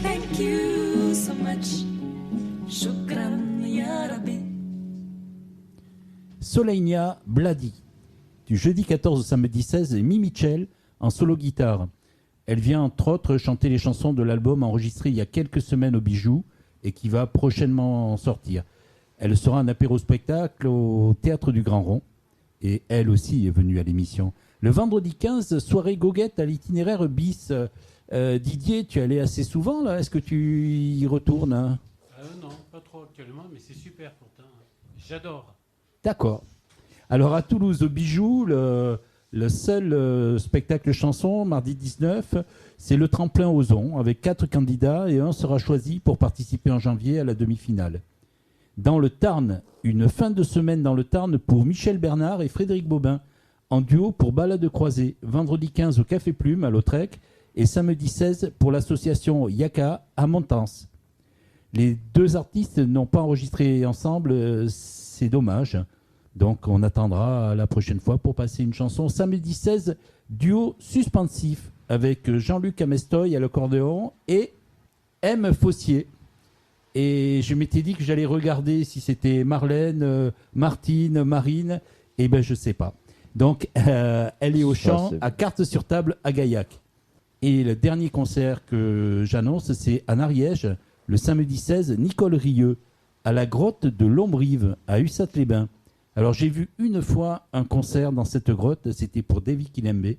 Thank you so much. Shukran ya Rabbi. Solenia Bladi. Du jeudi 14 au samedi 16, Mi Mitchell en solo guitare. Elle vient entre autres chanter les chansons de l'album enregistré il y a quelques semaines au Bijou et qui va prochainement sortir. Elle sera un apéro-spectacle au Théâtre du Grand Rond et elle aussi est venue à l'émission. Le vendredi 15, soirée goguette à l'itinéraire bis. Didier, tu y allais assez souvent là. Est-ce que tu y retournes hein? Non, pas trop actuellement, mais c'est super pourtant. J'adore. D'accord. Alors à Toulouse, au Bijou, le seul spectacle chanson, mardi 19, c'est le tremplin Ozon, avec 4 candidats et un sera choisi pour participer en janvier à la demi-finale. Dans le Tarn, une fin de semaine dans le Tarn pour Michel Bernard et Frédéric Bobin, en duo pour Balade croisée, vendredi 15 au Café Plume à Lautrec et samedi 16 pour l'association Yaka à Montans. Les deux artistes n'ont pas enregistré ensemble, c'est dommage. Donc on attendra la prochaine fois pour passer une chanson. Samedi 16, duo suspensif avec Jean-Luc Amestoy à l'accordéon et M. Fossier. Et je m'étais dit que j'allais regarder si c'était Marlène, Martine, Marine. Et ben je sais pas. Donc elle est au chant à carte sur table à Gaillac. Et le dernier concert que j'annonce, c'est à Ariège, le samedi 16, Nicole Rieux, à la grotte de l'Ombrive, à Ussat-les-Bains. Alors j'ai vu une fois un concert dans cette grotte, c'était pour Davy Kinembe,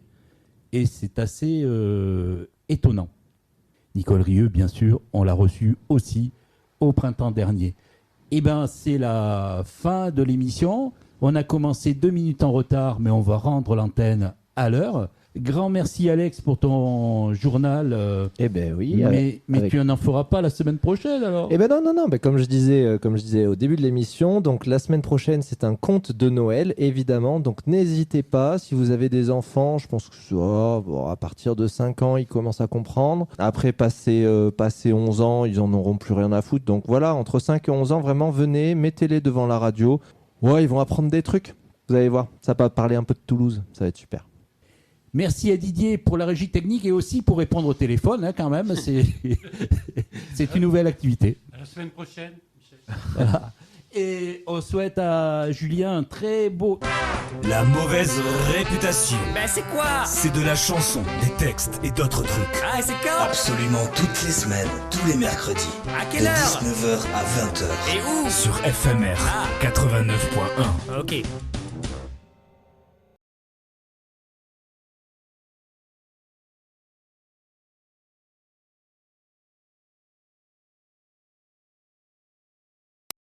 et c'est assez étonnant. Nicole Rieux, bien sûr, on l'a reçue aussi au printemps dernier. Et ben c'est la fin de l'émission. On a commencé 2 minutes en retard, mais on va rendre l'antenne à l'heure. Grand merci Alex pour ton journal. Eh ben oui. Mais tu n'en feras pas la semaine prochaine alors. Eh ben non. Ben comme je disais au début de l'émission, donc la semaine prochaine c'est un conte de Noël évidemment. Donc n'hésitez pas si vous avez des enfants. Je pense que à partir de 5 ans ils commencent à comprendre. Après passer 11 ans ils en auront plus rien à foutre. Donc voilà, entre 5 et 11 ans vraiment venez, mettez-les devant la radio. Ouais, ils vont apprendre des trucs. Vous allez voir, ça va parler un peu de Toulouse, ça va être super. Merci à Didier pour la régie technique et aussi pour répondre au téléphone, hein, quand même. C'est une nouvelle activité. À la semaine prochaine, Michel. Voilà. Et on souhaite à Julien un très beau... La mauvaise réputation. Ben c'est quoi? C'est de la chanson, des textes et d'autres trucs. Ah, et c'est quand? Absolument toutes les semaines, tous les mercredis. À quelle de heure? 19h à 20h. Et où? Sur FMR 89.1. Ok.